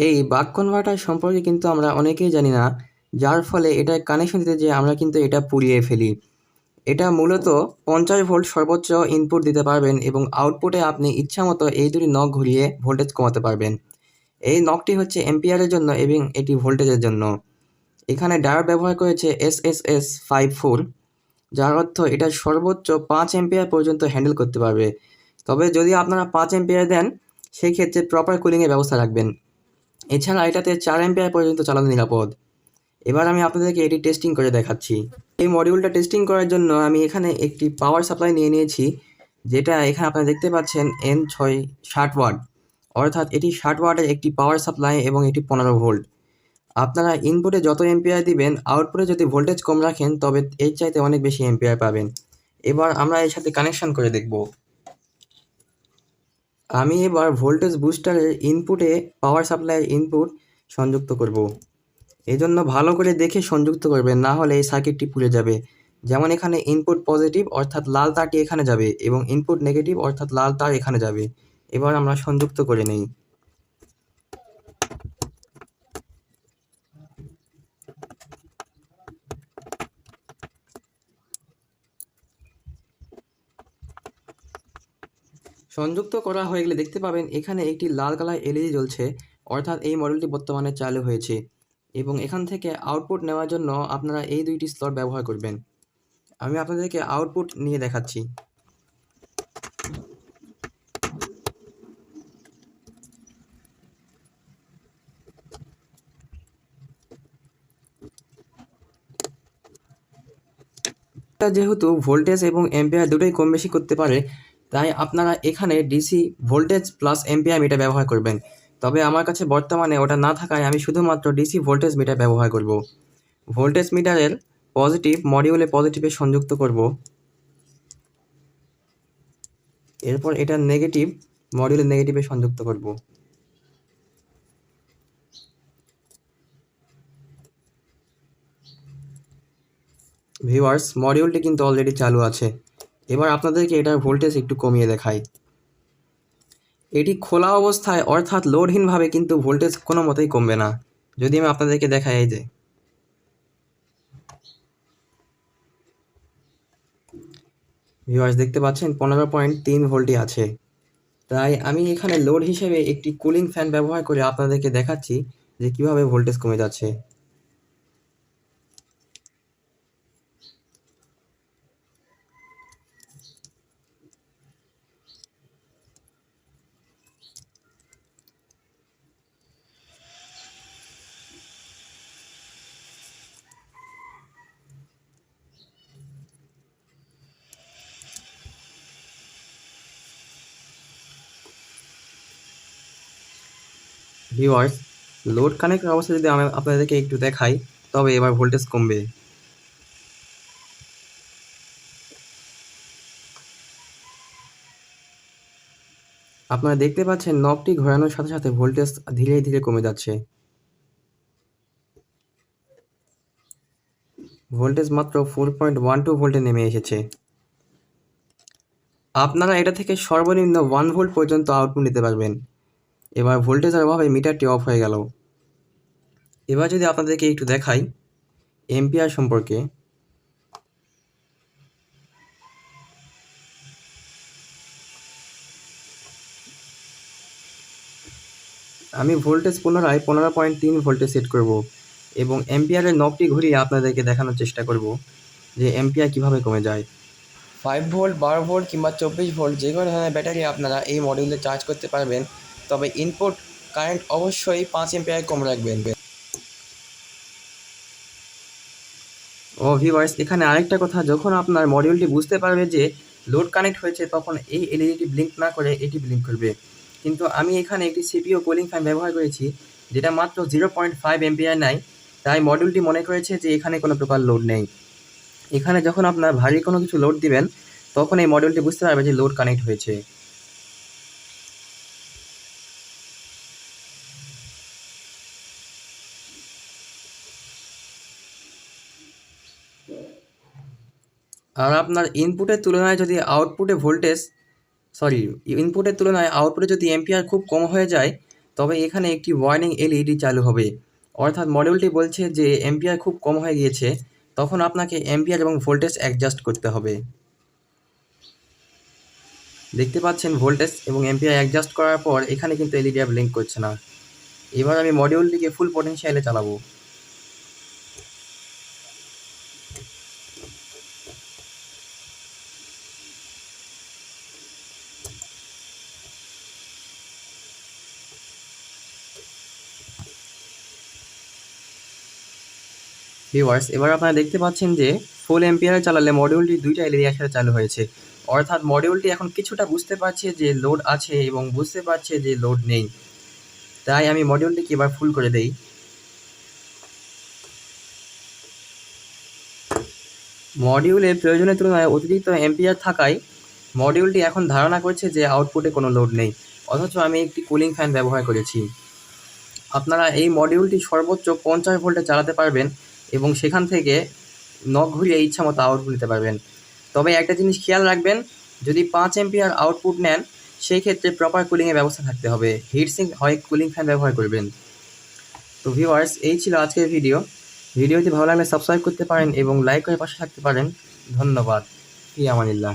এই বাক কনভার্টার সম্পর্কে কিন্তু আমরা অনেকেই জানি না, যার ফলে এটা কানেকশন দিতে যেয়ে আমরা কিন্তু এটা পুড়িয়ে ফেলি। এটা মূলত 50 ভোল্ট সর্বোচ্চ ইনপুট দিতে পারবেন এবং আউটপুটে আপনি ইচ্ছামতো এই দুটি নব ঘুরিয়ে ভোল্টেজ কমাতে পারবেন। এই নবটি হচ্ছে এম্পিয়ারের জন্য এবং এটি ভোল্টেজের জন্য। এখানে ডায়োড ব্যবহার করেছে SSS54, যার অর্থ এটা সর্বোচ্চ 5 এম্পিয়ার পর্যন্ত হ্যান্ডেল করতে পারবে। তবে যদি আপনারা 5 এম্পিয়ার দেন, সেই ক্ষেত্রে প্রপার কুলিংয়ের ব্যবস্থা রাখবেন। এছাড়া এটাতে 4 এম্পিয়ার পর্যন্ত চালানো নিরাপদ। এবার আমি আপনাদেরকে এটি টেস্টিং করে দেখাচ্ছি। এই মডিউলটা টেস্টিং করার জন্য আমি এখানে একটি পাওয়ার সাপ্লাই নিয়ে নিয়েছি, যেটা এখানে আপনারা দেখতে পাচ্ছেন N6 60 ওয়াট, অর্থাৎ এটি 60 ওয়াটের একটি পাওয়ার সাপ্লাই এবং এটি 15 ভোল্ট। আপনারা ইনপুটে যত এম্পিয়ার দিবেন, আউটপুটে যদি ভোল্টেজ কম রাখেন তবে এর চাইতে অনেক বেশি এম্পিয়ার পাবেন। এবার আমরা এর সাথে কানেকশন করে দেখব। আমি এবার ভোল্টেজ বুস্টারের ইনপুটে পাওয়ার সাপ্লাইয়ের ইনপুট সংযুক্ত করব। এজন্য ভালো করে দেখে সংযুক্ত করবেন, না হলে এই সার্কিটটি পুড়ে যাবে। যেমন এখানে ইনপুট পজিটিভ অর্থাৎ লাল তারটি এখানে যাবে এবং ইনপুট নেগেটিভ অর্থাৎ লাল তার এখানে যাবে। এবার আমরা সংযুক্ত করে নেই। সংযুক্ত করা হয়ে গেলে দেখতে পাবেন এখানে একটি লাল কালার এলইডি জ্বলছে, অর্থাৎ এই মডেলটি বর্তমানে চালু হয়েছে। এবং এখান থেকে আউটপুট নেওয়ার জন্য আপনারা এই দুইটি স্লট ব্যবহার করবেন। আমি আপনাদেরকে আউটপুট নিয়ে দেখাচ্ছি। এটা যেহেতু ভোল্টেজ এবং এম্পিয়ার দুটোই কম বেশি করতে পারে, তাই আপনারা এখানে DC voltage plus ampere metre ব্যবহার করবেন। তবে আমার কাছে বর্তমানে ওটা না থাকায় আমি শুধুমাত্র ডিসি ভোল্টেজ মিটার ব্যবহার করব। ভোল্টেজ মিটারের পজিটিভ মডিউলে পজিটিভে সংযুক্ত করব, এরপর এটা নেগেটিভ মডিউলে নেগেটিভে সংযুক্ত করব। ভিউয়ার্স, মডিউলটি কিন্তু অলরেডি চালু আছে। এবার আপনাদেরকে এটার ভোল্টেজ একটু কমিয়ে দেখাই। এটি খোলা অবস্থায় অর্থাৎ লোডহীনভাবে কিন্তু ভোল্টেজ কোনো মতেই কমবে না। যদি আমি আপনাদেরকে দেখাই, এই যে ভিউয়ার্স দেখতে পাচ্ছেন 15.3 ভোল্টই আছে। তাই আমি এখানে লোড হিসেবে একটি কুলিং ফ্যান ব্যবহার করে আপনাদেরকে দেখাচ্ছি যে কিভাবে ভোল্টেজ কমে যাচ্ছে। ভিউয়ার্স, লোড কানেক্টের অবস্থা যদি আমি আপনাদেরকে একটু দেখাই, তবে এবার ভোল্টেজ কমবে। আপনারা দেখতে পাচ্ছেন নবটি ঘোরানোর সাথে সাথে ভোল্টেজ ধীরে ধীরে কমে যাচ্ছে। ভোল্টেজ মাত্র 4.12 ভোল্টে নেমে এসেছে। আপনারা এটা থেকে সর্বনিম্ন 1 ভোল্ট পর্যন্ত আউটপুট নিতে পারবেন। এবার ভোল্টেজের অভাবে মিটারটি অফ হয়ে গেল। এবার যদি আপনাদেরকে একটু দেখাই এম্পিয়ার সম্পর্কে, আমি ভোল্টেজ পুনরায় 15.3 ভোল্টে সেট করব এবং এম্পিয়ারের নবটি ঘুরিয়ে আপনাদেরকে দেখানোর চেষ্টা করব যে এম্পিয়ার কিভাবে কমে যায়। 5 ভোল্ট, 12 ভোল্ট কিংবা 24 ভোল্ট যে কোনো ধরনের ব্যাটারি আপনারা এই মডিউলে চার্জ করতে পারবেন। তবে ইনপুট কারেন্ট অবশ্যই 5 এম্পিয়ার কম রাখবেন। ও ভিউয়ার্স, এখানে আরেকটা কথা, যখন আপনার মডিউলটি বুঝতে পারবে যে লোড কানেক্ট হয়েছে, তখন এই এলইডিটি ব্লিঙ্ক না করে এটি ব্লিঙ্ক করবে। কিন্তু আমি এখানে একটি সিপিইউ কুলিং ফ্যান ব্যবহার করেছি, যেটা মাত্র 0.5 এম্পিয়ার নেয়, তাই মডিউলটি মনে করেছে যে এখানে কোনো প্রকার লোড নেই। এখানে যখন আপনার ভারী কোনো কিছু লোড দিবেন, তখন এই মডিউলটি বুঝতে পারবে যে লোড কানেক্ট হয়েছে। আর আপনার ইনপুটের তুলনায় যদি আউটপুটে ভোল্টেজ ইনপুটের তুলনায় আউটপুটে যদি এম্পিয়ার খুব কম হয়ে যায়, তবে এখানে একটি ওয়ার্নিং এলইডি চালু হবে, অর্থাৎ মডিউলটি বলছে যে এম্পিয়ার খুব কম হয়ে গিয়েছে, তখন আপনাকে এম্পিয়ার এবং ভোল্টেজ অ্যাডজাস্ট করতে হবে। দেখতে পাচ্ছেন ভোল্টেজ এবং এম্পিয়ার অ্যাডজাস্ট করার পর এখানে কিন্তু এলইডি আর ব্লিঙ্ক করছে না। এবার আমি মডিউলটিকে ফুল পটেনশিয়ালে চালাবো। ভিউয়ার্স, এবার আপনারা দেখতে পাচ্ছেন যে ফুল এম্পিয়ারে চালালে মডিউলটি দুইটা এলইডি একসাথে চালু হয়েছে, অর্থাৎ মডিউলটি এখন কিছুটা বুঝতে পারছে যে লোড আছে এবং বুঝতে পারছে যে লোড নেই। তাই আমি মডিউলটিকে এবার ফুল করে দেই। মডিউলের প্রয়োজনের তুলনায় অতিরিক্ত এম্পিয়ার থাকায় মডিউলটি এখন ধারণা করছে যে আউটপুটে কোনো লোড নেই, অথচ আমি একটি কুলিং ফ্যান ব্যবহার করেছি। আপনারা এই মডিউলটি সর্বোচ্চ 50 ভোল্টে চালাতে পারবেন এবং সেখান থেকে নখ ঘুরিয়ে ইচ্ছা মতো আউটপুট নিতে পারবেন। তবে একটা জিনিস খেয়াল রাখবেন, যদি 5 এম্পিয়ার আউটপুট নেন সেই ক্ষেত্রে প্রপার কুলিংয়ের ব্যবস্থা থাকতে হবে, হিটসিঙ্ক হয় কুলিং ফ্যান ব্যবহার করবেন। তো ভিউয়ার্স, এই ছিল আজকের ভিডিওটি ভালো লাগলে সাবস্ক্রাইব করতে পারেন এবং লাইক করে পাশে থাকতে পারেন। ধন্যবাদ। ফি আমানিল্লাহ।